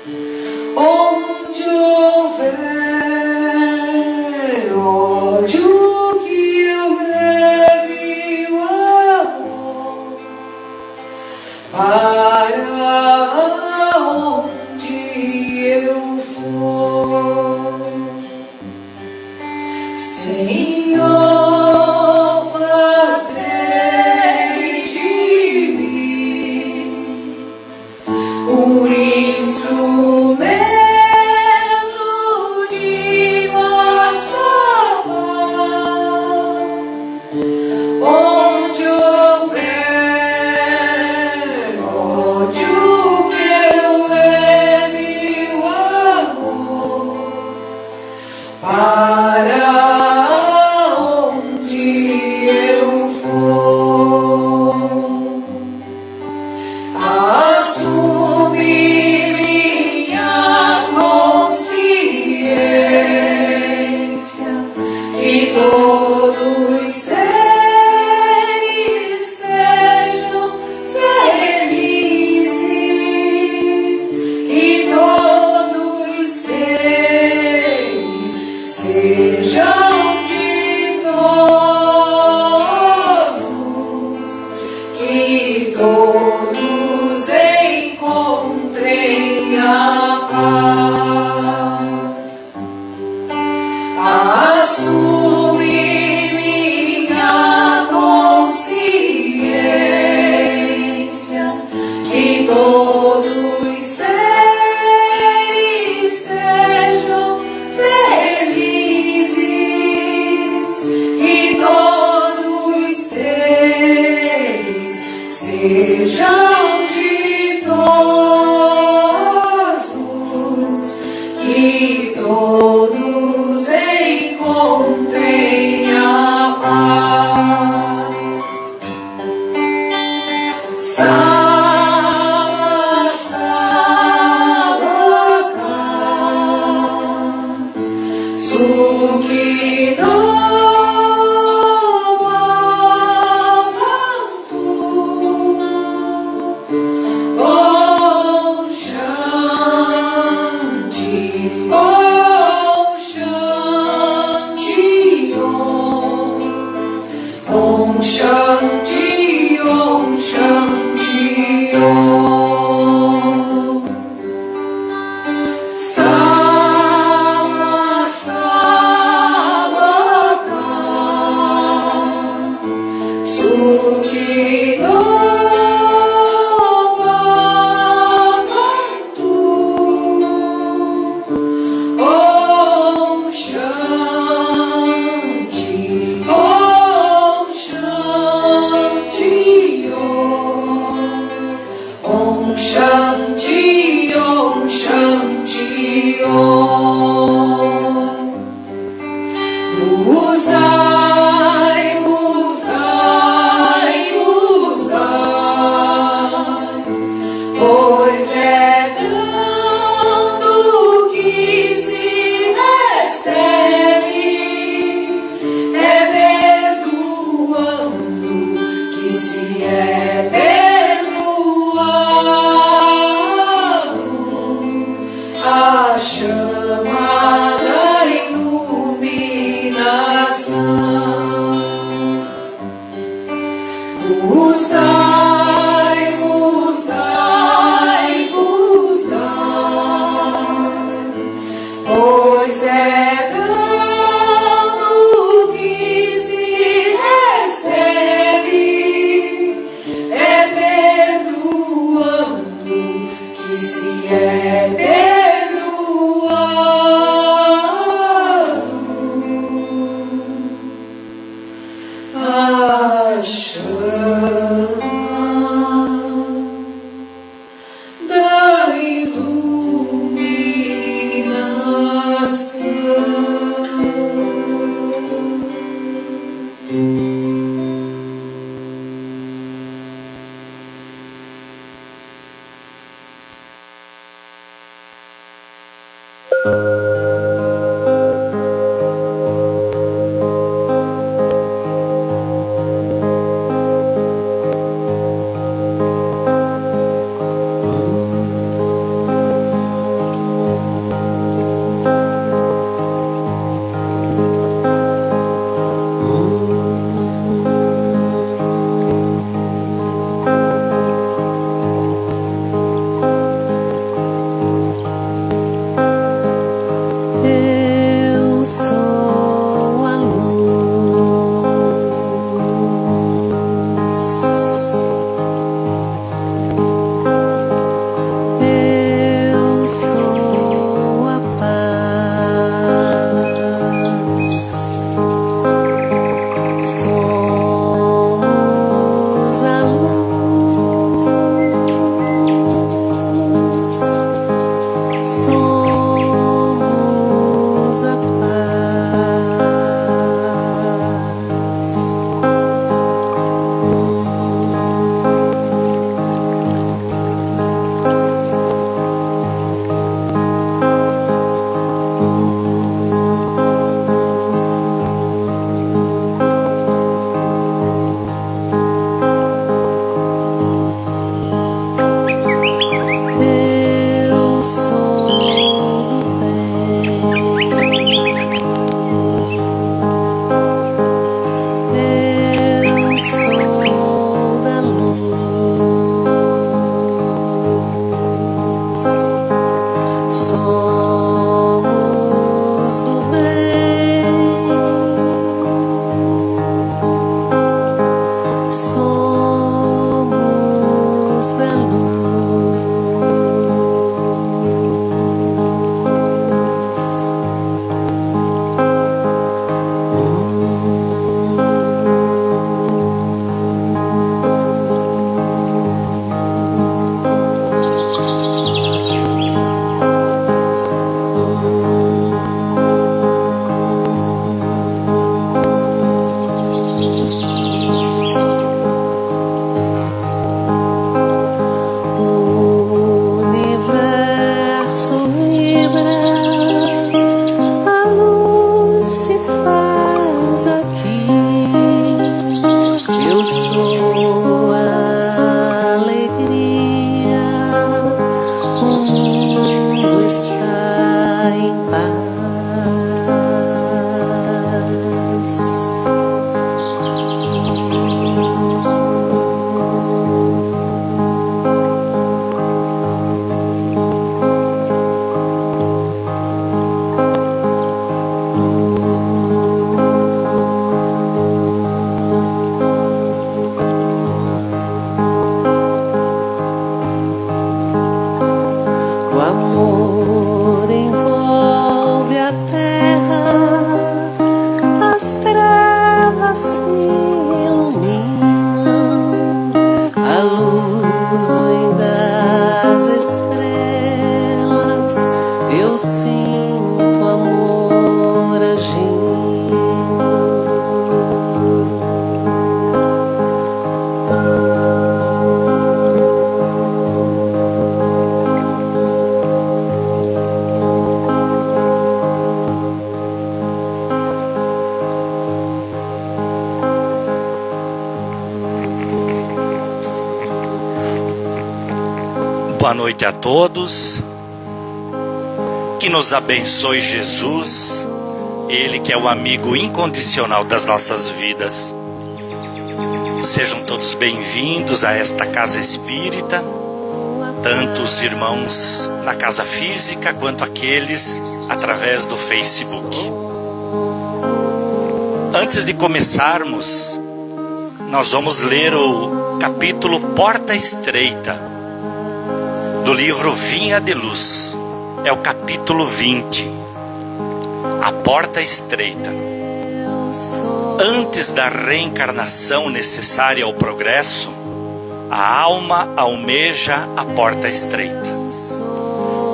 Onde houver ódio, que eu leve o amor para onde eu for. Senhor, fazei de mim um instrumento de vossa paz. Onde houver ódio, que eu leve o amor para onde eu for. Assume minha consciência que todos os seres sejam felizes, que todos os seres sejam ditosos, que todos encontrem a paz. Assume minha consciência que todos os seres sejam felizes, que todos os seres sejam ditosos, que todos encontrem a paz. Sastavaca, Sukino Bhavantu, Om Shanti, Om Shanti, Om Shanti, Om Shanti, Om. Sastavaca, Sukino Bhavantu, Om Shanti, Om Shanti, Om Shanti, Om Shanti, Om. Usai, usai, usai, pois é dando que se recebe, é perdoando que se é perdoado. A chama da iluminação. Usai, usai, usai, pois é dando que se recebe, é perdoando que se é perdoado. A chama da sou a paz. Somos a luz. Somos a paz. Eu sou do bem. Eu sou da luz. Somos do bem. Somos da luz. O universo vibra, a luz se faz aqui. Eu sou a alegria, o mundo está em paz. O amor envolve a terra, as trevas se iluminam, a luz vem das estrelas, eu sinto amor agindo. Boa noite a todos. Que nos abençoe Jesus, Ele que é o amigo incondicional das nossas vidas. Sejam todos bem-vindos a esta casa espírita, tanto os irmãos na casa física quanto aqueles através do Facebook. Antes de começarmos, nós vamos ler o capítulo Porta Estreita do livro Vinha de Luz. É o capítulo 20, a porta estreita. Antes da reencarnação necessária ao progresso, a alma almeja a porta estreita,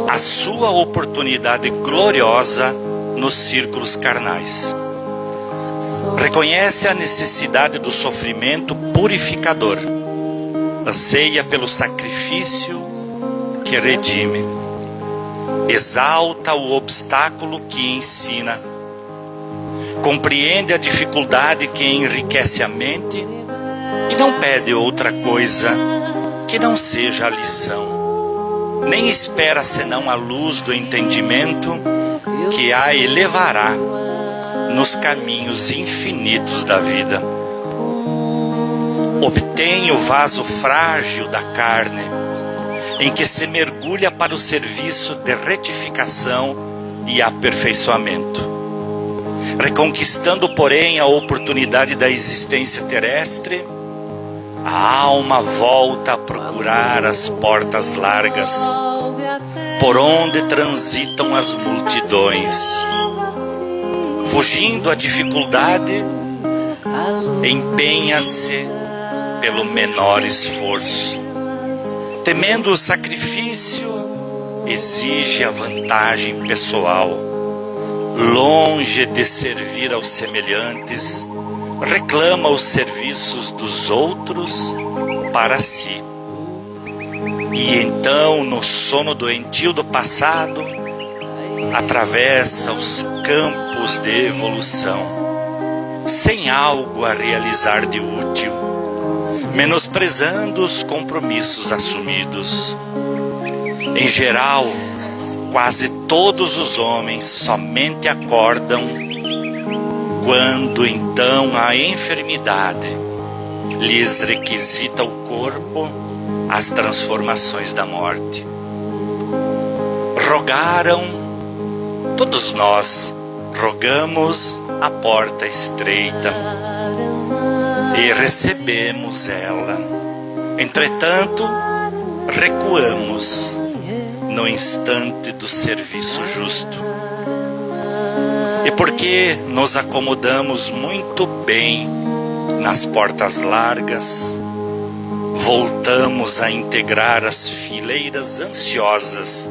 a sua oportunidade gloriosa nos círculos carnais. Reconhece a necessidade do sofrimento purificador, anseia pelo sacrifício que redime, exalta o obstáculo que ensina, compreende a dificuldade que enriquece a mente e não pede outra coisa que não seja a lição, nem espera senão a luz do entendimento que a elevará nos caminhos infinitos da vida. Obtém o vaso frágil da carne, em que se mergulha para o serviço de retificação e aperfeiçoamento. Reconquistando, porém, a oportunidade da existência terrestre, a alma volta a procurar as portas largas, por onde transitam as multidões. Fugindo à dificuldade, empenha-se pelo menor esforço. Temendo o sacrifício, exige a vantagem pessoal. Longe de servir aos semelhantes, reclama os serviços dos outros para si. E então, no sono doentio do passado, atravessa os campos de evolução, sem algo a realizar de útil, menosprezando os compromissos assumidos. Em geral, quase todos os homens somente acordam quando então a enfermidade lhes requisita o corpo as transformações da morte. Rogaram, todos nós rogamos a porta estreita e recebemos ela. Entretanto, recuamos no instante do serviço justo. E porque nos acomodamos muito bem nas portas largas, voltamos a integrar as fileiras ansiosas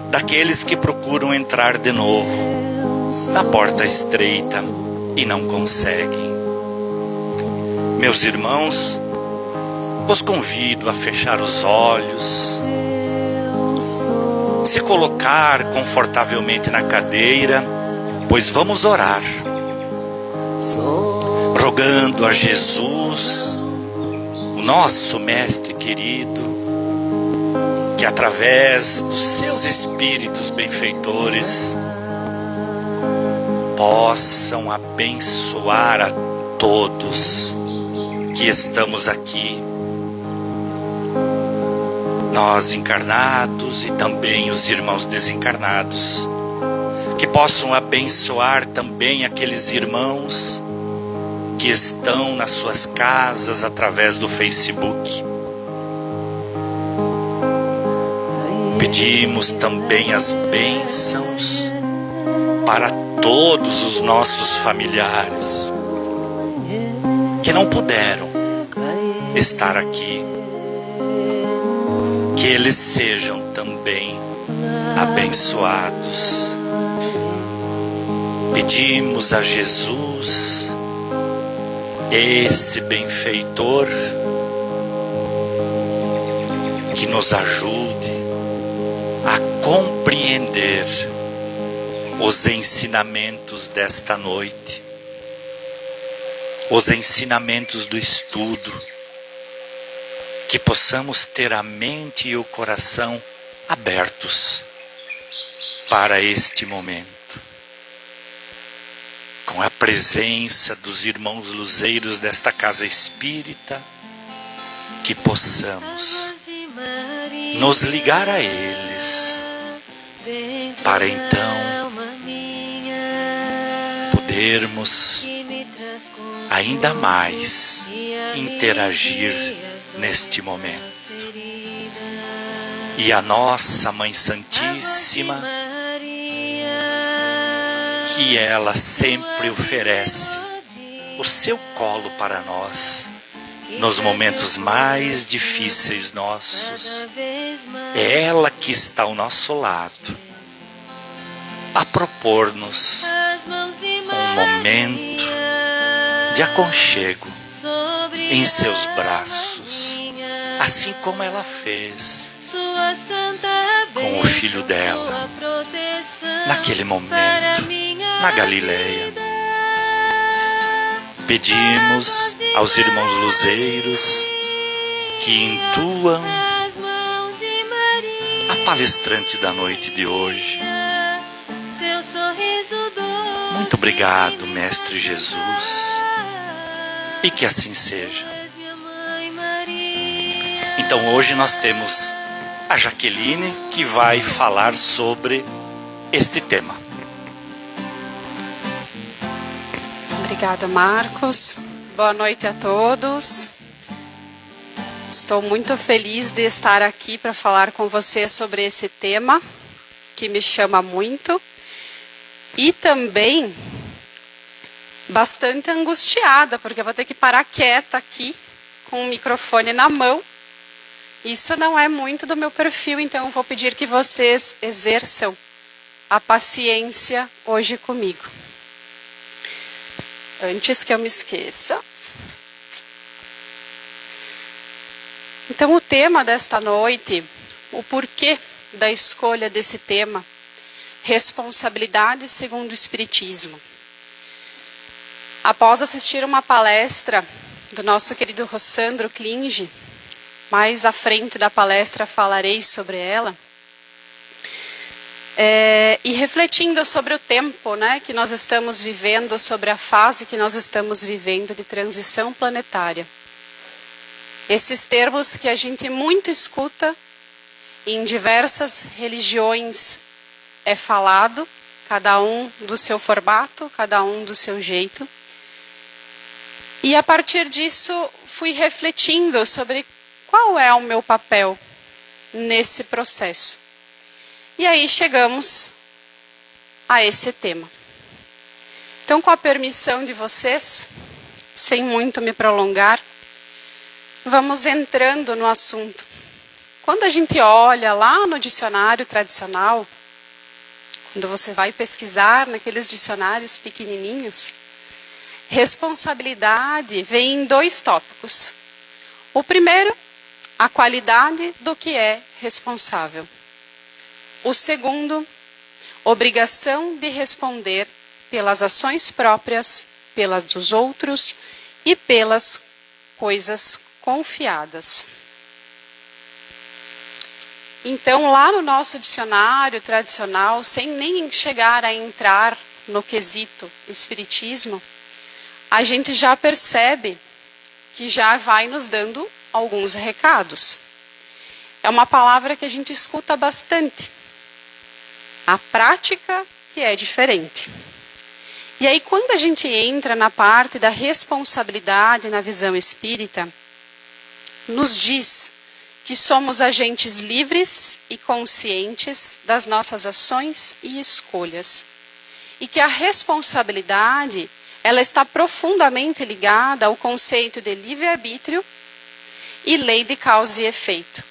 daqueles que procuram entrar de novo na porta estreita e não conseguem. Meus irmãos, vos convido a fechar os olhos, se colocar confortavelmente na cadeira, pois vamos orar, rogando a Jesus, o nosso Mestre querido, que através dos seus espíritos benfeitores possam abençoar a todos que estamos aqui, nós encarnados e também os irmãos desencarnados, que possam abençoar também aqueles irmãos que estão nas suas casas através do Facebook. Pedimos também as bênçãos para todos os nossos familiares que não puderam estar aqui, que eles sejam também abençoados. Pedimos a Jesus, esse benfeitor, que nos ajude a compreender os ensinamentos desta noite, os ensinamentos do estudo, que possamos ter a mente e o coração abertos para este momento, com a presença dos irmãos luzeiros desta casa espírita, que possamos nos ligar a eles, para então podermos ainda mais interagir neste momento. E a nossa Mãe Santíssima, que ela sempre oferece o seu colo para nós nos momentos mais difíceis nossos, é ela que está ao nosso lado, a propor-nos um momento de aconchego em seus braços, assim como ela fez com o filho dela naquele momento na Galileia. Pedimos aos irmãos luzeiros que intuam a palestrante da noite de hoje. Muito obrigado, Mestre Jesus, e que assim seja. Então hoje nós temos a Jaqueline, que vai falar sobre este tema. Obrigada, Marcos. Boa noite a todos. Estou muito feliz de estar aqui para falar com você sobre esse tema. que me chama muito e também bastante angustiada, porque eu vou ter que parar quieta aqui com o microfone na mão. Isso não é muito do meu perfil, então eu vou pedir que vocês exerçam a paciência hoje comigo. Antes que eu me esqueça. Então, o tema desta noite, o porquê da escolha desse tema, responsabilidade segundo o Espiritismo. Após assistir uma palestra do nosso querido Rossandro Klinge, mais à frente da palestra falarei sobre ela, e refletindo sobre o tempo, né, que nós estamos vivendo, sobre a fase que nós estamos vivendo de transição planetária. Esses termos que a gente muito escuta em diversas religiões é falado, cada um do seu formato, cada um do seu jeito. E a partir disso fui refletindo sobre qual é o meu papel nesse processo. E aí chegamos a esse tema. Então, com a permissão de vocês, sem muito me prolongar, vamos entrando no assunto. Quando a gente olha lá no dicionário tradicional, quando você vai pesquisar naqueles dicionários pequenininhos, responsabilidade vem em 2 tópicos. O primeiro, a qualidade do que é responsável. O segundo, obrigação de responder pelas ações próprias, pelas dos outros e pelas coisas confiadas. Então, lá no nosso dicionário tradicional, sem nem chegar a entrar no quesito espiritismo, a gente já percebe que já vai nos dando alguns recados. É uma palavra que a gente escuta bastante. A prática que é diferente. E aí, quando a gente entra na parte da responsabilidade na visão espírita, nos diz que somos agentes livres e conscientes das nossas ações e escolhas. E que a responsabilidade, ela está profundamente ligada ao conceito de livre-arbítrio e lei de causa e efeito.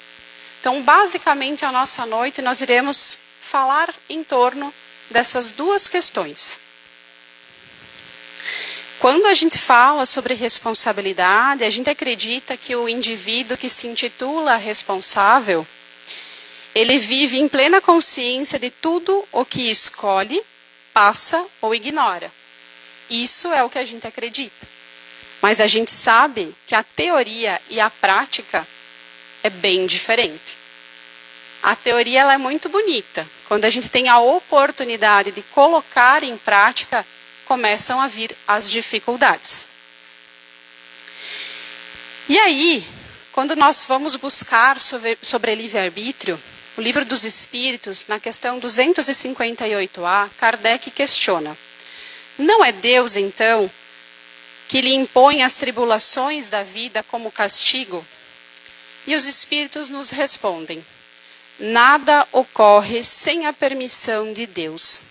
Então, basicamente, a nossa noite nós iremos falar em torno dessas 2 questões. Quando a gente fala sobre responsabilidade, a gente acredita que o indivíduo que se intitula responsável, ele vive em plena consciência de tudo o que escolhe, passa ou ignora. Isso é o que a gente acredita. Mas a gente sabe que a teoria e a prática é bem diferente. A teoria ela é muito bonita. Quando a gente tem a oportunidade de colocar em prática, começam a vir as dificuldades. E aí, quando nós vamos buscar sobre livre-arbítrio, o Livro dos Espíritos, na questão 258A, Kardec questiona: não é Deus, então, que lhe impõe as tribulações da vida como castigo? E os Espíritos nos respondem: nada ocorre sem a permissão de Deus,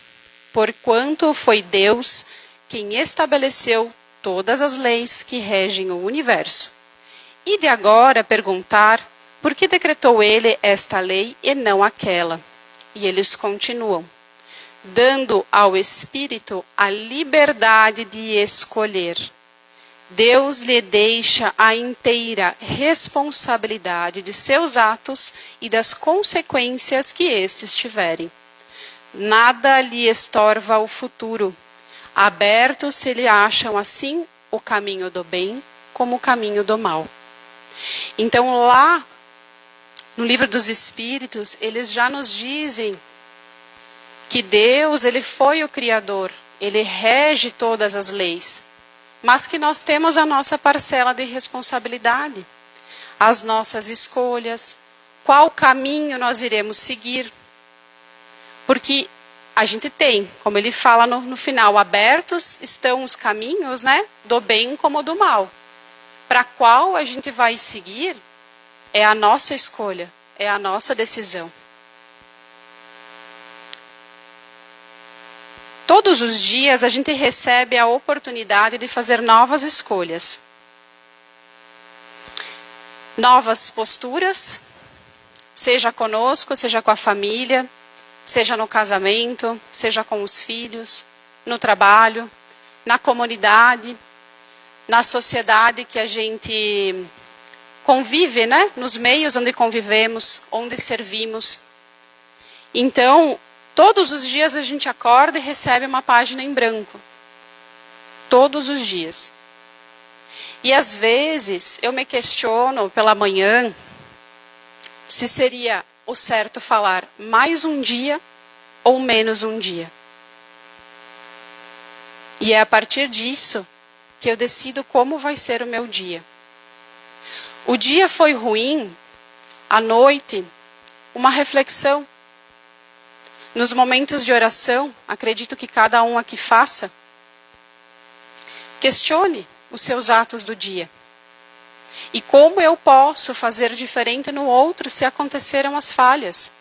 porquanto foi Deus quem estabeleceu todas as leis que regem o universo. E de agora perguntar, por que decretou ele esta lei e não aquela? E eles continuam: dando ao Espírito a liberdade de escolher. Deus lhe deixa a inteira responsabilidade de seus atos e das consequências que estes tiverem. Nada lhe estorva o futuro. Abertos se lhe acham assim o caminho do bem como o caminho do mal. Então lá no Livro dos Espíritos, eles já nos dizem que Deus, ele foi o Criador, ele rege todas as leis, mas que nós temos a nossa parcela de responsabilidade, as nossas escolhas, qual caminho nós iremos seguir. Porque a gente tem, como ele fala no final, abertos estão os caminhos, né, do bem como do mal. Para qual a gente vai seguir é a nossa escolha, é a nossa decisão. Todos os dias a gente recebe a oportunidade de fazer novas escolhas. Novas posturas, seja conosco, seja com a família, seja no casamento, seja com os filhos, no trabalho, na comunidade, na sociedade que a gente convive, né? Nos meios onde convivemos, onde servimos. Então, todos os dias a gente acorda e recebe uma página em branco. Todos os dias. E às vezes eu me questiono pela manhã se seria o certo falar mais um dia ou menos um dia. E é a partir disso que eu decido como vai ser o meu dia. O dia foi ruim, à noite, uma reflexão. Nos momentos de oração, acredito que cada um aqui faça, questione os seus atos do dia. E como eu posso fazer diferente no outro se aconteceram as falhas?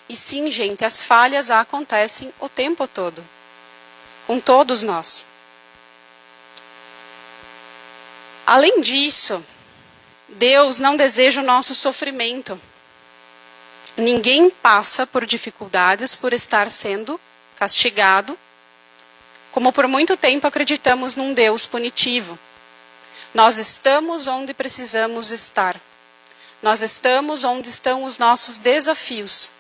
E sim, gente, as falhas acontecem o tempo todo. Com todos nós. Além disso, Deus não deseja o nosso sofrimento. Ninguém passa por dificuldades por estar sendo castigado, como por muito tempo acreditamos num Deus punitivo. Nós estamos onde precisamos estar. Nós estamos onde estão os nossos desafios.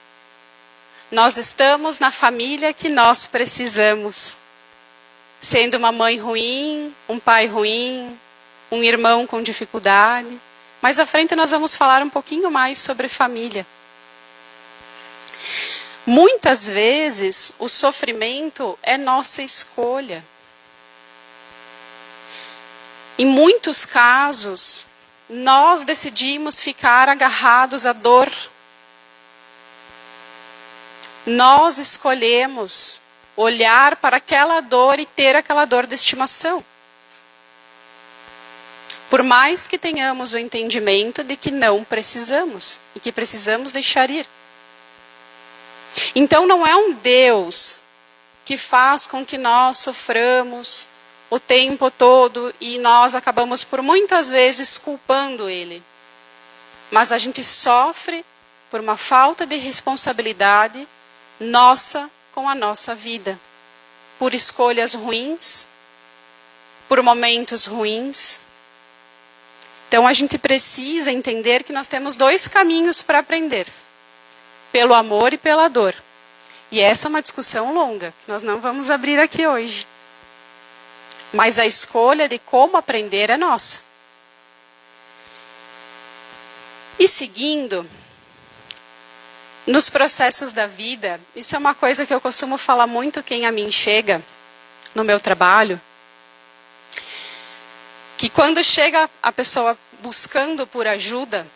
Nós estamos na família que nós precisamos. Sendo uma mãe ruim, um pai ruim, um irmão com dificuldade. Mais à frente nós vamos falar um pouquinho mais sobre família. Muitas vezes o sofrimento é nossa escolha. Em muitos casos, nós decidimos ficar agarrados à dor. Nós escolhemos olhar para aquela dor e ter aquela dor de estimação. Por mais que tenhamos o entendimento de que não precisamos e que precisamos deixar ir. Então não é um Deus que faz com que nós soframos o tempo todo e nós acabamos por muitas vezes culpando Ele. Mas a gente sofre por uma falta de responsabilidade nossa com a nossa vida. Por escolhas ruins, por momentos ruins. Então a gente precisa entender que nós temos dois caminhos para aprender. Pelo amor e pela dor. E essa é uma discussão longa, que nós não vamos abrir aqui hoje. Mas a escolha de como aprender é nossa. E seguindo, nos processos da vida, isso é uma coisa que eu costumo falar muito quem a mim chega no meu trabalho, que quando chega a pessoa buscando por ajuda,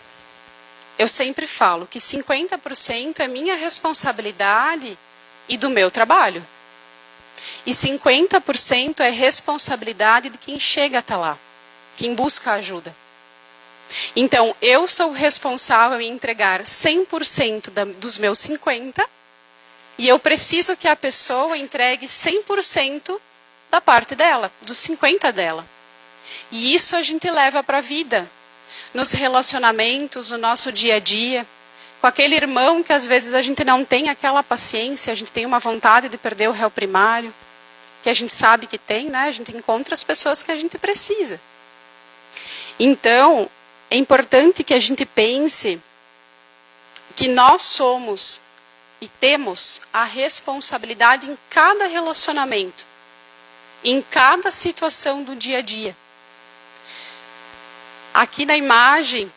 eu sempre falo que 50% é minha responsabilidade e do meu trabalho. E 50% é responsabilidade de quem chega até lá, quem busca ajuda. Então, eu sou responsável em entregar 100% dos meus 50%, e eu preciso que a pessoa entregue 100% da parte dela, dos 50% dela. E isso a gente leva para a vida, nos relacionamentos, no nosso dia a dia, com aquele irmão que às vezes a gente não tem aquela paciência, a gente tem uma vontade de perder o réu primário, que a gente sabe que tem, né? A gente encontra as pessoas que a gente precisa. Então, é importante que a gente pense que nós somos e temos a responsabilidade em cada relacionamento, em cada situação do dia a dia. Aqui na imagem,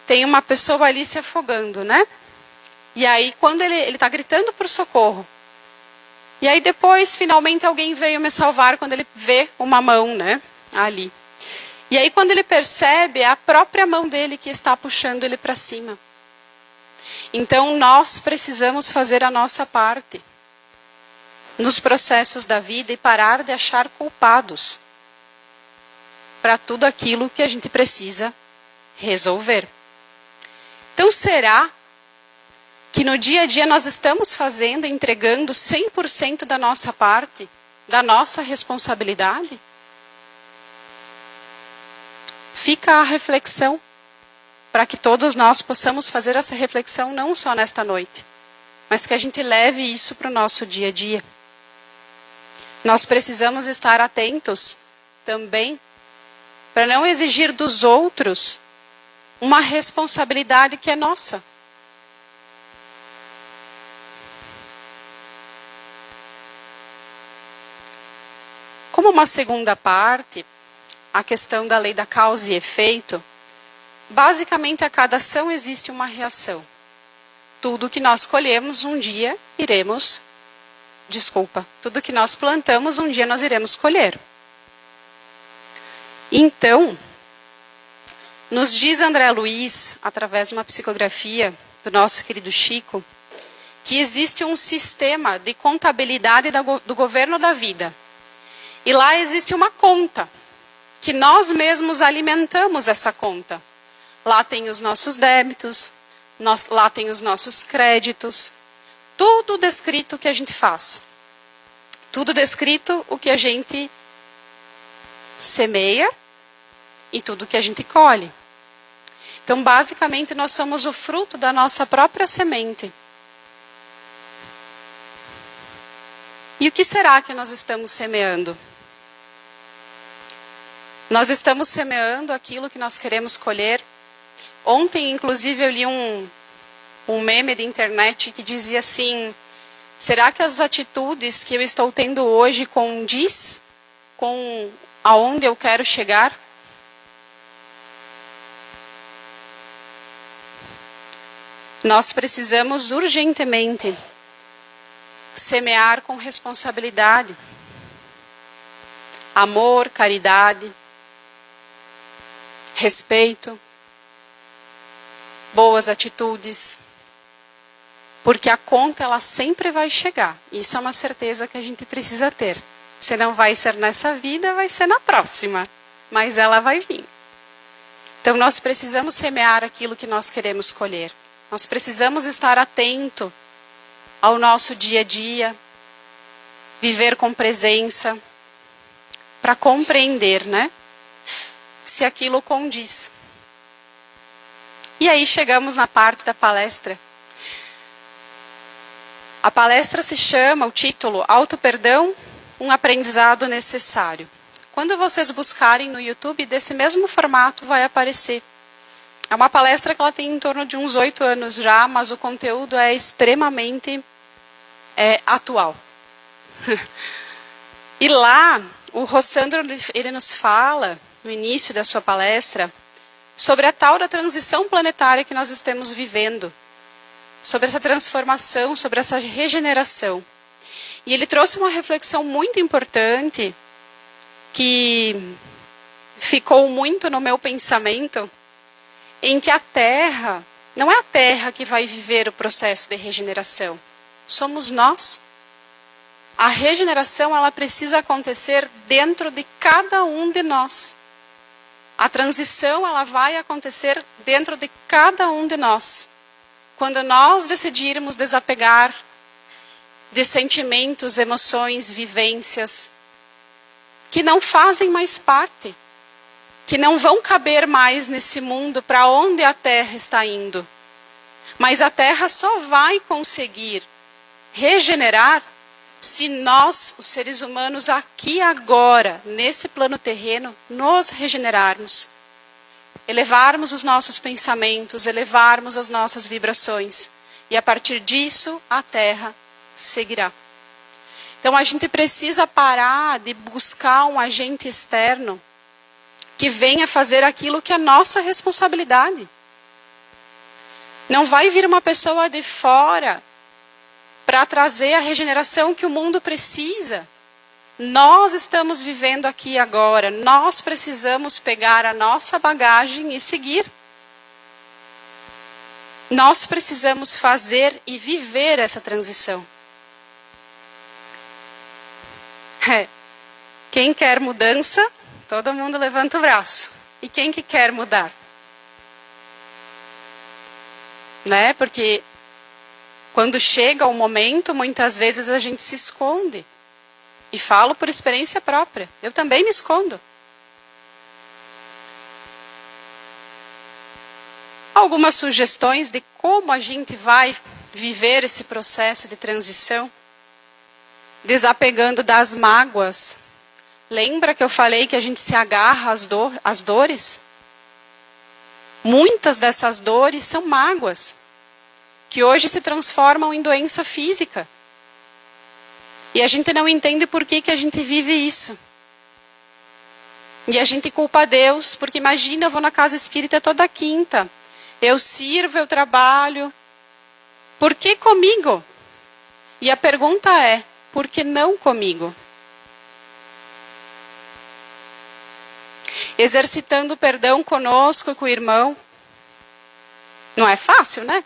tem uma pessoa ali se afogando, né? E aí, quando ele está gritando por socorro, e aí depois, finalmente, alguém veio me salvar quando ele vê uma mão, né? Ali. E aí, quando ele percebe, é a própria mão dele que está puxando ele para cima. Então, nós precisamos fazer a nossa parte nos processos da vida e parar de achar culpados para tudo aquilo que a gente precisa resolver. Então, será que no dia a dia nós estamos fazendo, entregando 100% da nossa parte, da nossa responsabilidade? Fica a reflexão, para que todos nós possamos fazer essa reflexão não só nesta noite, mas que a gente leve isso para o nosso dia a dia. Nós precisamos estar atentos também para não exigir dos outros uma responsabilidade que é nossa. Como uma segunda parte, a questão da lei da causa e efeito, basicamente a cada ação existe uma reação. Tudo que nós colhemos um dia tudo que nós plantamos um dia nós iremos colher. Então, nos diz André Luiz, através de uma psicografia do nosso querido Chico, que existe um sistema de contabilidade do governo da vida. E lá existe uma conta, que nós mesmos alimentamos essa conta. Lá tem os nossos débitos, lá tem os nossos créditos, tudo descrito o que a gente faz. Tudo descrito o que a gente semeia e tudo que a gente colhe. Então, basicamente, nós somos o fruto da nossa própria semente. E o que será que nós estamos semeando? Nós estamos semeando aquilo que nós queremos colher. Ontem, inclusive, eu li um meme de internet que dizia assim: será que as atitudes que eu estou tendo hoje condiz com aonde eu quero chegar? Nós precisamos urgentemente semear com responsabilidade, amor, caridade, respeito, boas atitudes, porque a conta ela sempre vai chegar. Isso é uma certeza que a gente precisa ter. Se não vai ser nessa vida, vai ser na próxima, mas ela vai vir. Então nós precisamos semear aquilo que nós queremos colher. Nós precisamos estar atento ao nosso dia a dia, viver com presença, para compreender, né? Se aquilo condiz. E aí chegamos na parte da palestra. A palestra se chama, o título, Auto-Perdão, um aprendizado necessário. Quando vocês buscarem no YouTube, desse mesmo formato vai aparecer. É uma palestra que ela tem em torno de uns 8 anos já, mas o conteúdo é extremamente atual. E lá, o Rossandro, ele nos fala, no início da sua palestra, sobre a tal da transição planetária que nós estamos vivendo, sobre essa transformação, sobre essa regeneração. E ele trouxe uma reflexão muito importante, que ficou muito no meu pensamento, em que a Terra, não é a Terra que vai viver o processo de regeneração, somos nós. A regeneração ela precisa acontecer dentro de cada um de nós. A transição ela vai acontecer dentro de cada um de nós. Quando nós decidirmos desapegar de sentimentos, emoções, vivências que não fazem mais parte, que não vão caber mais nesse mundo para onde a Terra está indo. Mas a Terra só vai conseguir regenerar se nós, os seres humanos, aqui agora, nesse plano terreno, nos regenerarmos. Elevarmos os nossos pensamentos, elevarmos as nossas vibrações. E a partir disso, a Terra seguirá. Então a gente precisa parar de buscar um agente externo que venha fazer aquilo que é nossa responsabilidade. Não vai vir uma pessoa de fora para trazer a regeneração que o mundo precisa. Nós estamos vivendo aqui agora. Nós precisamos pegar a nossa bagagem e seguir. Nós precisamos fazer e viver essa transição. Quem quer mudança, todo mundo levanta o braço. E quem que quer mudar? Né? Porque Quando chega o momento, muitas vezes a gente se esconde. E falo por experiência própria. Eu também me escondo. Algumas sugestões de como a gente vai viver esse processo de transição. Desapegando das mágoas. Lembra que eu falei que a gente se agarra às dores? Muitas dessas dores são mágoas, que hoje se transformam em doença física. E a gente não entende por que a gente vive isso. E a gente culpa Deus, porque imagina, eu vou na casa espírita toda quinta. Eu sirvo, eu trabalho. Por que comigo? E a pergunta é, por que não comigo? Exercitando o perdão conosco e com o irmão. Não é fácil, né?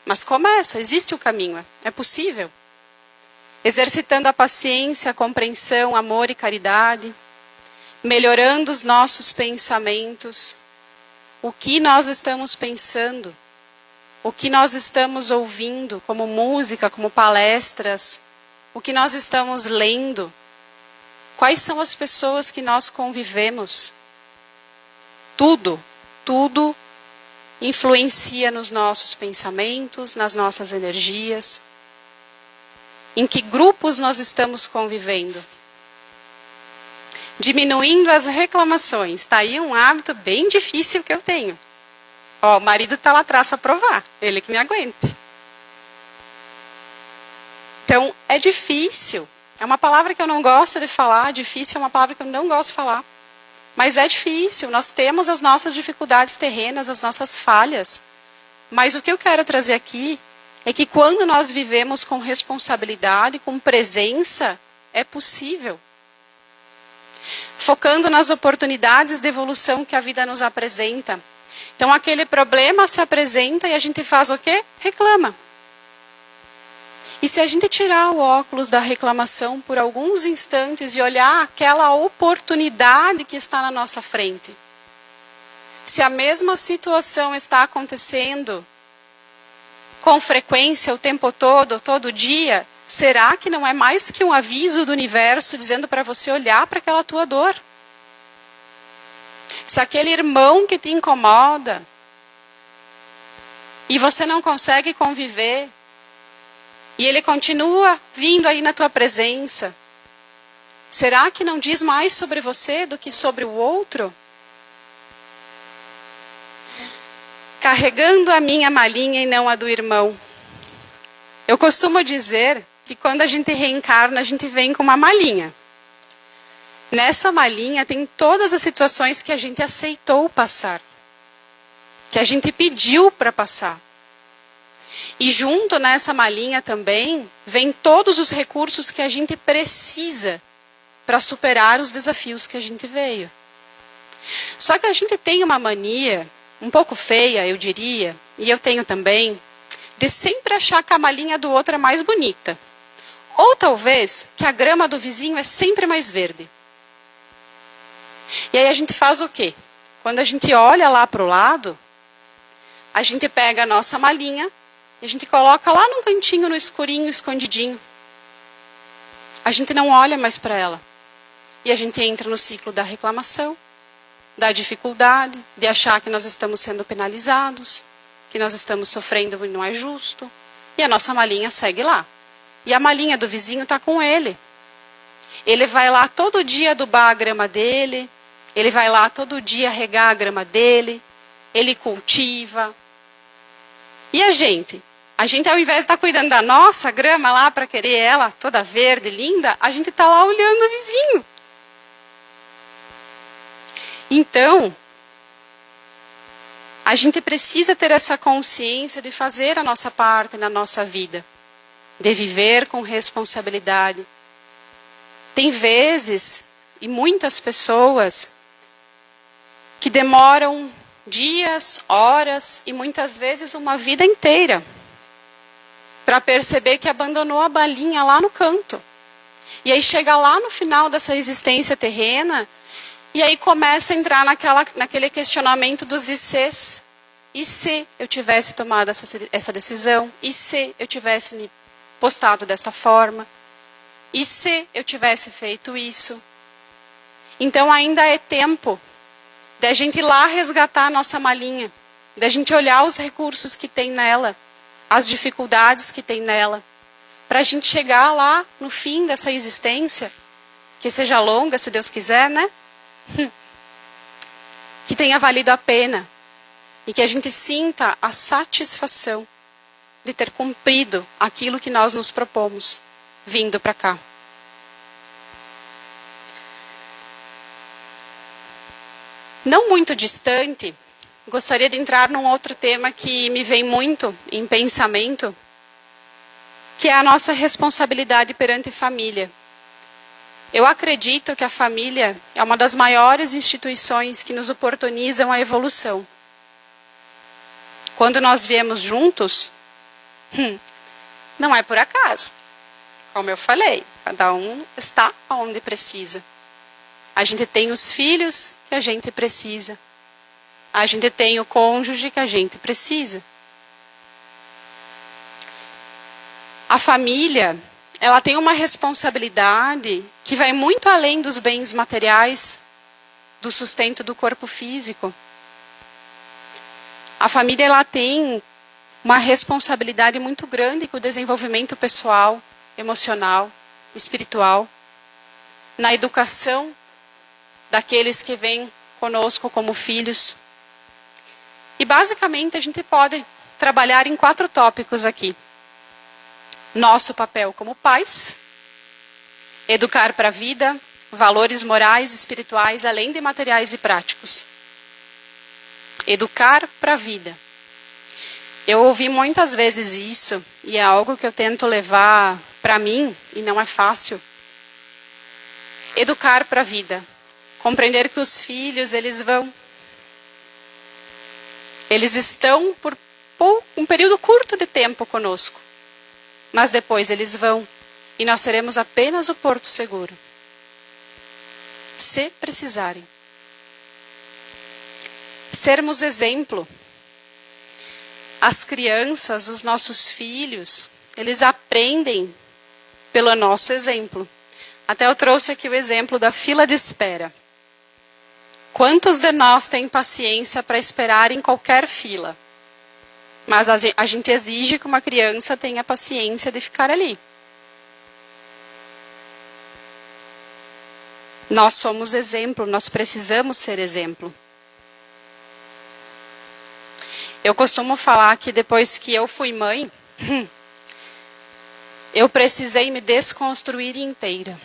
Mas começa, existe o caminho, é possível. Exercitando a paciência, a compreensão, amor e caridade. Melhorando os nossos pensamentos. O que nós estamos pensando. O que nós estamos ouvindo, como música, como palestras. O que nós estamos lendo. Quais são as pessoas que nós convivemos. Tudo influencia nos nossos pensamentos, nas nossas energias. Em que grupos nós estamos convivendo? Diminuindo as reclamações. Está aí um hábito bem difícil que eu tenho. Ó, o marido está lá atrás para provar. Ele que me aguente. Então, é difícil. É uma palavra que eu não gosto de falar. Difícil é uma palavra que eu não gosto de falar. Mas é difícil. Nós temos as nossas dificuldades terrenas, as nossas falhas. Mas o que eu quero trazer aqui é que quando nós vivemos com responsabilidade, com presença, é possível. Focando nas oportunidades de evolução que a vida nos apresenta. Então aquele problema se apresenta e a gente faz o quê? Reclama. E se a gente tirar o óculos da reclamação por alguns instantes e olhar aquela oportunidade que está na nossa frente. Se a mesma situação está acontecendo com frequência o tempo todo dia, será que não é mais que um aviso do universo dizendo para você olhar para aquela tua dor? Se aquele irmão que te incomoda e você não consegue conviver e ele continua vindo aí na tua presença, será que não diz mais sobre você do que sobre o outro? Carregando a minha malinha e não a do irmão. Eu costumo dizer que quando a gente reencarna, a gente vem com uma malinha. Nessa malinha tem todas as situações que a gente aceitou passar. Que a gente pediu para passar. E junto nessa malinha também, vem todos os recursos que a gente precisa para superar os desafios que a gente veio. Só que a gente tem uma mania, um pouco feia, eu diria, e eu tenho também, de sempre achar que a malinha do outro é mais bonita. Ou talvez que a grama do vizinho é sempre mais verde. E aí a gente faz o quê? Quando a gente olha lá para o lado, a gente pega a nossa malinha e a gente coloca lá num cantinho, no escurinho, escondidinho. A gente não olha mais para ela. E a gente entra no ciclo da reclamação, da dificuldade, de achar que nós estamos sendo penalizados, que nós estamos sofrendo e não é justo. E a nossa malinha segue lá. E a malinha do vizinho está com ele. Ele vai lá todo dia adubar a grama dele, ele vai lá todo dia regar a grama dele, ele cultiva. E a gente? A gente, ao invés de estar cuidando da nossa grama lá para querer ela toda verde, linda, a gente está lá olhando o vizinho. Então, a gente precisa ter essa consciência de fazer a nossa parte na nossa vida. De viver com responsabilidade. Tem vezes, e muitas pessoas, que demoram dias, horas e muitas vezes uma vida inteira para perceber que abandonou a balinha lá no canto. E aí chega lá no final dessa existência terrena e aí começa a entrar naquele questionamento dos ICs. E se eu tivesse tomado essa decisão? E se eu tivesse me postado desta forma? E se eu tivesse feito isso? Então ainda é tempo da gente ir lá resgatar a nossa malinha, da gente olhar os recursos que tem nela, as dificuldades que tem nela, para a gente chegar lá no fim dessa existência, que seja longa, se Deus quiser, né? Que tenha valido a pena e que a gente sinta a satisfação de ter cumprido aquilo que nós nos propomos vindo para cá. Não muito distante, gostaria de entrar num outro tema que me vem muito em pensamento, que é a nossa responsabilidade perante família. Eu acredito que a família é uma das maiores instituições que nos oportunizam a evolução. Quando nós viemos juntos, não é por acaso. Como eu falei, cada um está onde precisa. A gente tem os filhos que a gente precisa. A gente tem o cônjuge que a gente precisa. A família, ela tem uma responsabilidade que vai muito além dos bens materiais, do sustento do corpo físico. A família, ela tem uma responsabilidade muito grande com o desenvolvimento pessoal, emocional, espiritual, na educação daqueles que vêm conosco como filhos. E basicamente a gente pode trabalhar em 4 tópicos aqui. Nosso papel como pais, educar para a vida, valores morais e espirituais, além de materiais e práticos. Educar para a vida. Eu ouvi muitas vezes isso, e é algo que eu tento levar para mim, e não é fácil. Educar para a vida. Compreender que os filhos, eles estão por um período curto de tempo conosco. Mas depois eles vão. E nós seremos apenas o porto seguro. Se precisarem. Sermos exemplo. As crianças, os nossos filhos, eles aprendem pelo nosso exemplo. Até eu trouxe aqui o exemplo da fila de espera. Quantos de nós têm paciência para esperar em qualquer fila? Mas a gente exige que uma criança tenha paciência de ficar ali. Nós somos exemplo, nós precisamos ser exemplo. Eu costumo falar que depois que eu fui mãe, eu precisei me desconstruir inteira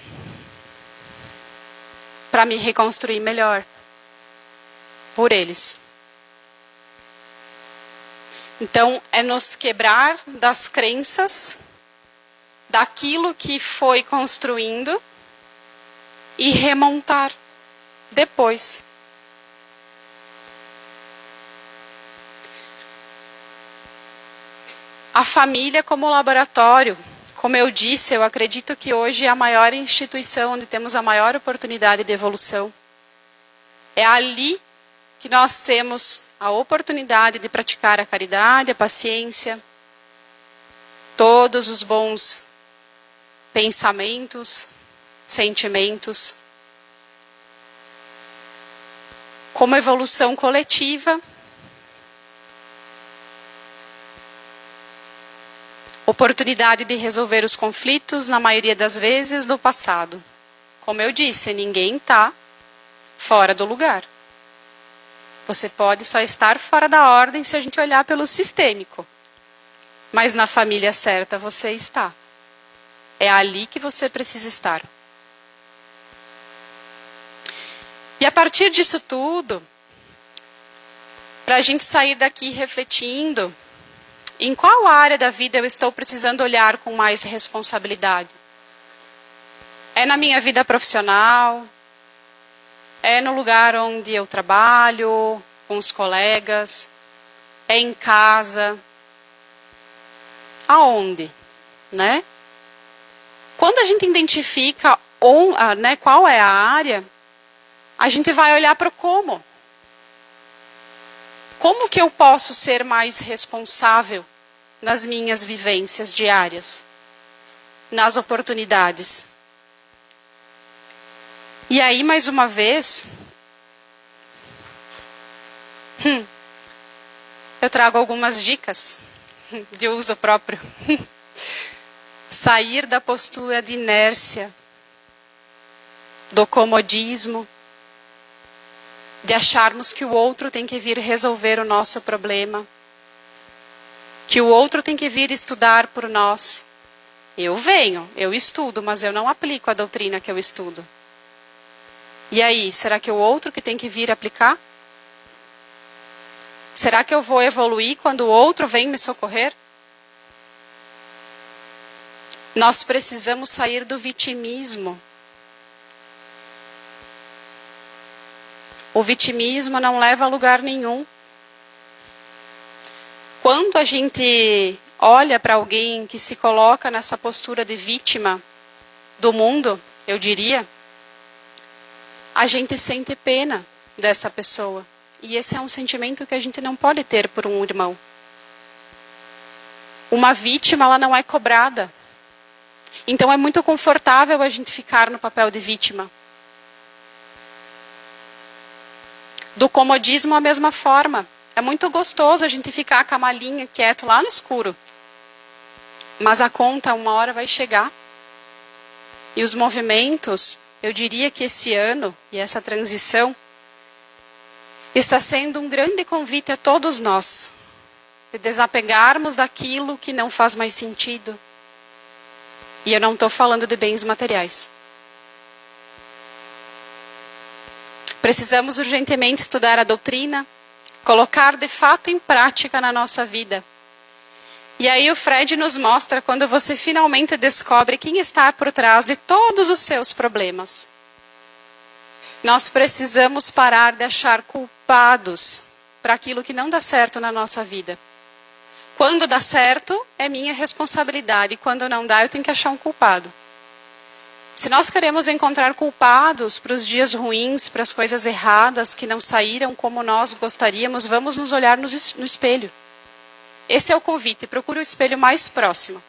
para me reconstruir melhor por eles. Então, é nos quebrar das crenças, daquilo que foi construindo e remontar depois. A família como laboratório, como eu disse, eu acredito que hoje é a maior instituição onde temos a maior oportunidade de evolução. É ali que nós temos a oportunidade de praticar a caridade, a paciência, todos os bons pensamentos, sentimentos. Como evolução coletiva, oportunidade de resolver os conflitos, na maioria das vezes, do passado. Como eu disse, ninguém está fora do lugar. Você pode só estar fora da ordem se a gente olhar pelo sistêmico. Mas na família certa você está. É ali que você precisa estar. E a partir disso tudo, para a gente sair daqui refletindo, em qual área da vida eu estou precisando olhar com mais responsabilidade? É na minha vida profissional? É no lugar onde eu trabalho, com os colegas? É em casa? Aonde? Né? Quando a gente identifica qual é a área, a gente vai olhar para o como. Como que eu posso ser mais responsável nas minhas vivências diárias, nas oportunidades? E aí, mais uma vez, eu trago algumas dicas de uso próprio. Sair da postura de inércia, do comodismo, de acharmos que o outro tem que vir resolver o nosso problema, que o outro tem que vir estudar por nós. Eu venho, eu estudo, mas eu não aplico a doutrina que eu estudo. E aí, será que o outro que tem que vir aplicar? Será que eu vou evoluir quando o outro vem me socorrer? Nós precisamos sair do vitimismo. O vitimismo não leva a lugar nenhum. Quando a gente olha para alguém que se coloca nessa postura de vítima do mundo, eu diria, a gente sente pena dessa pessoa. E esse é um sentimento que a gente não pode ter por um irmão. Uma vítima, ela não é cobrada. Então é muito confortável a gente ficar no papel de vítima. Do comodismo, a mesma forma. É muito gostoso a gente ficar com a malinha quieto lá no escuro. Mas a conta, uma hora vai chegar. E os movimentos, eu diria que esse ano, e essa transição, está sendo um grande convite a todos nós. De desapegarmos daquilo que não faz mais sentido. E eu não estou falando de bens materiais. Precisamos urgentemente estudar a doutrina, colocar de fato em prática na nossa vida. E aí o Fred nos mostra quando você finalmente descobre quem está por trás de todos os seus problemas. Nós precisamos parar de achar culpados para aquilo que não dá certo na nossa vida. Quando dá certo, é minha responsabilidade. Quando não dá, eu tenho que achar um culpado. Se nós queremos encontrar culpados para os dias ruins, para as coisas erradas que não saíram como nós gostaríamos, vamos nos olhar no espelho. Esse é o convite. Procure o espelho mais próximo.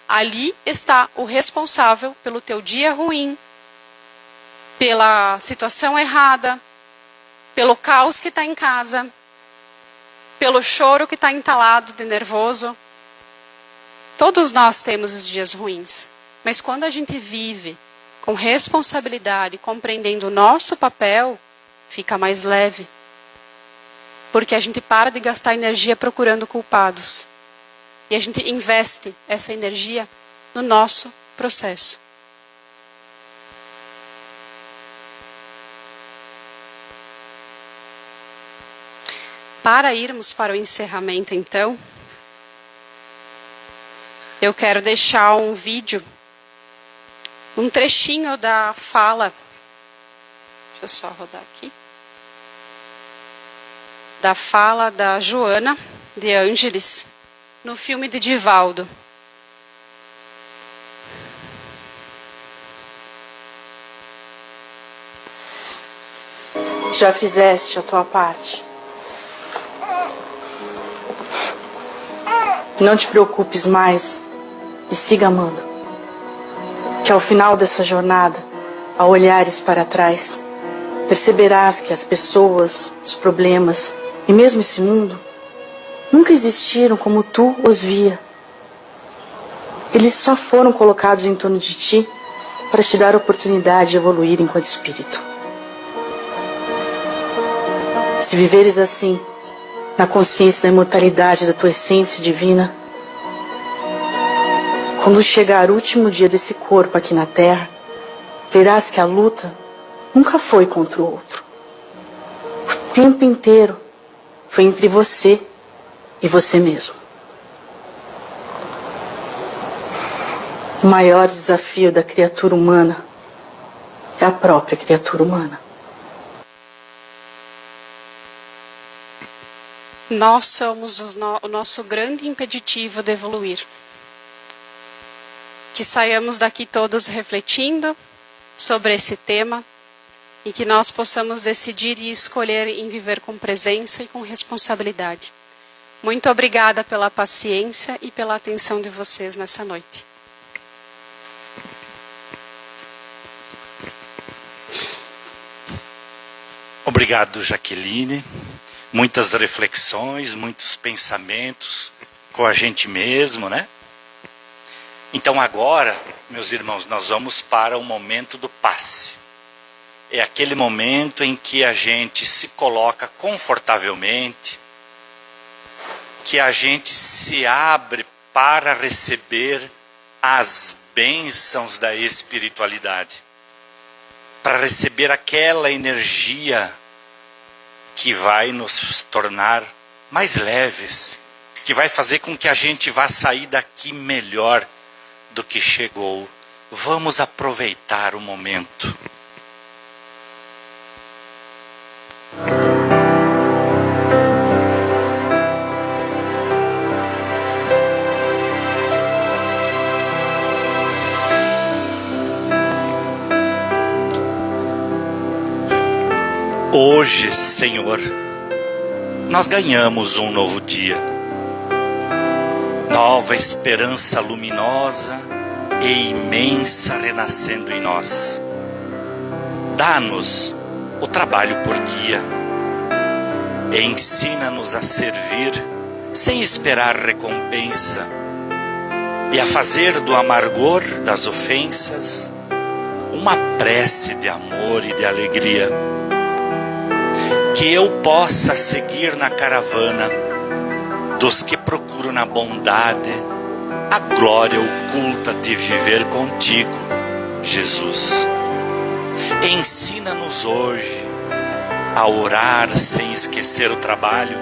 Ali está o responsável pelo teu dia ruim, pela situação errada, pelo caos que está em casa, pelo choro que está entalado de nervoso. Todos nós temos os dias ruins. Mas quando a gente vive com responsabilidade, compreendendo o nosso papel, fica mais leve. Porque a gente para de gastar energia procurando culpados. E a gente investe essa energia no nosso processo. Para irmos para o encerramento, então, eu quero deixar um vídeo, um trechinho da fala. Deixa eu só rodar aqui. Da fala da Joana de Ângeles, no filme de Divaldo. Já fizeste a tua parte. Não te preocupes mais e siga amando. Que ao final dessa jornada, ao olhares para trás, perceberás que as pessoas, os problemas e mesmo esse mundo nunca existiram como tu os via. Eles só foram colocados em torno de ti para te dar a oportunidade de evoluir enquanto espírito. Se viveres assim, na consciência da imortalidade da tua essência divina, quando chegar o último dia desse corpo aqui na Terra, verás que a luta nunca foi contra o outro. O tempo inteiro foi entre você e você mesmo. O maior desafio da criatura humana é a própria criatura humana. Nós somos o nosso grande impeditivo de evoluir. Que saiamos daqui todos refletindo sobre esse tema e que nós possamos decidir e escolher em viver com presença e com responsabilidade. Muito obrigada pela paciência e pela atenção de vocês nessa noite. Obrigado, Jaqueline. Muitas reflexões, muitos pensamentos com a gente mesmo, né? Então agora, meus irmãos, nós vamos para o momento do passe. É aquele momento em que a gente se coloca confortavelmente, que a gente se abre para receber as bênçãos da espiritualidade, para receber aquela energia que vai nos tornar mais leves, que vai fazer com que a gente vá sair daqui melhor do que chegou. Vamos aproveitar o momento. Hoje, Senhor, nós ganhamos um novo dia, nova esperança luminosa e imensa renascendo em nós. Dá-nos o trabalho por guia, e ensina-nos a servir sem esperar recompensa, e a fazer do amargor das ofensas uma prece de amor e de alegria. Que eu possa seguir na caravana dos que procuram na bondade a glória oculta de viver contigo, Jesus. Ensina-nos hoje a orar sem esquecer o trabalho,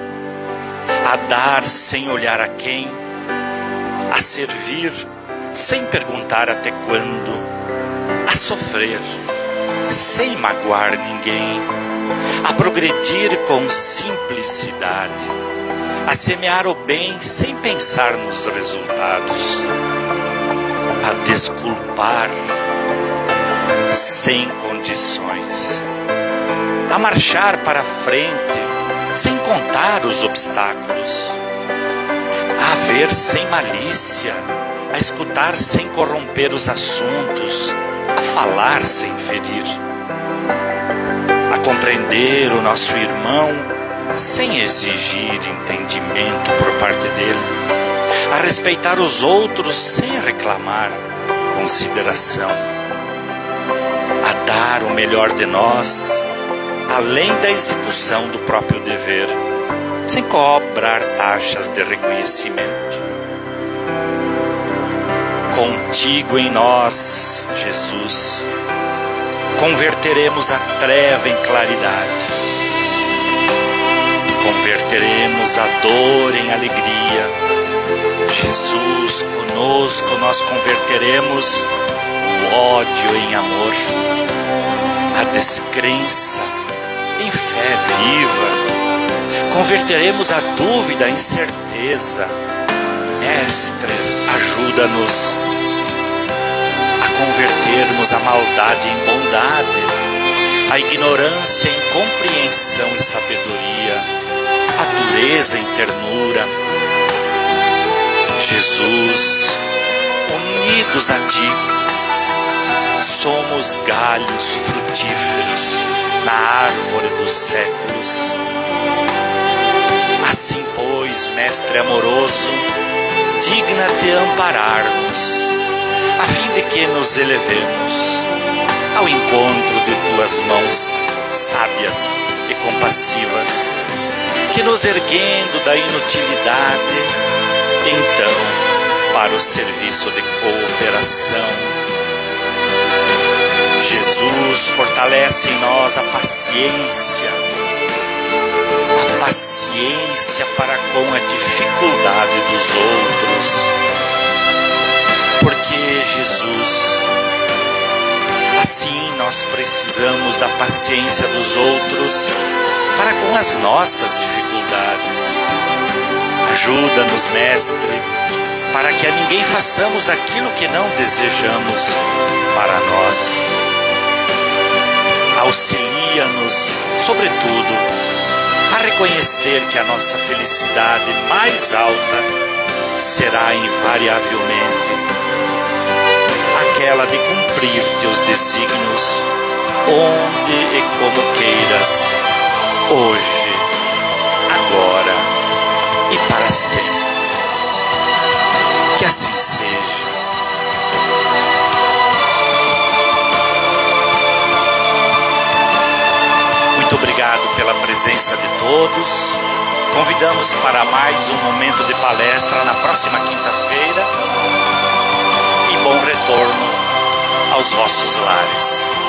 a dar sem olhar a quem, a servir sem perguntar até quando, a sofrer sem magoar ninguém, a progredir com simplicidade, a semear o bem sem pensar nos resultados, a desculpar sem condições, a marchar para frente sem contar os obstáculos, a ver sem malícia, a escutar sem corromper os assuntos, a falar sem ferir, a compreender o nosso irmão sem exigir entendimento por parte dele, a respeitar os outros sem reclamar consideração, a dar o melhor de nós, além da execução do próprio dever, sem cobrar taxas de reconhecimento. Contigo em nós, Jesus, converteremos a treva em claridade, converteremos a dor em alegria. Jesus, conosco nós converteremos o ódio em amor, a descrença em fé viva, converteremos a dúvida em certeza. Mestre, ajuda-nos a convertermos a maldade em bondade, a ignorância em compreensão e sabedoria, a dureza em ternura. Jesus, unidos a Ti, somos galhos frutíferos na árvore dos séculos. Assim, pois, Mestre amoroso, digna-te amparar-nos, a fim de que nos elevemos ao encontro de Tuas mãos sábias e compassivas, que nos erguendo da inutilidade, então, para o serviço de cooperação. Jesus, fortalece em nós a paciência para com a dificuldade dos outros, porque Jesus, assim nós precisamos da paciência dos outros para com as nossas dificuldades. Ajuda-nos, Mestre, para que a ninguém façamos aquilo que não desejamos para nós. auxilia-nos, sobretudo, a reconhecer que a nossa felicidade mais alta será invariavelmente aquela de cumprir teus desígnios, onde e como queiras, hoje, agora e para sempre. Que assim seja. Muito obrigado pela presença de todos. Convidamos para mais um momento de palestra na próxima quinta-feira. E bom retorno aos vossos lares.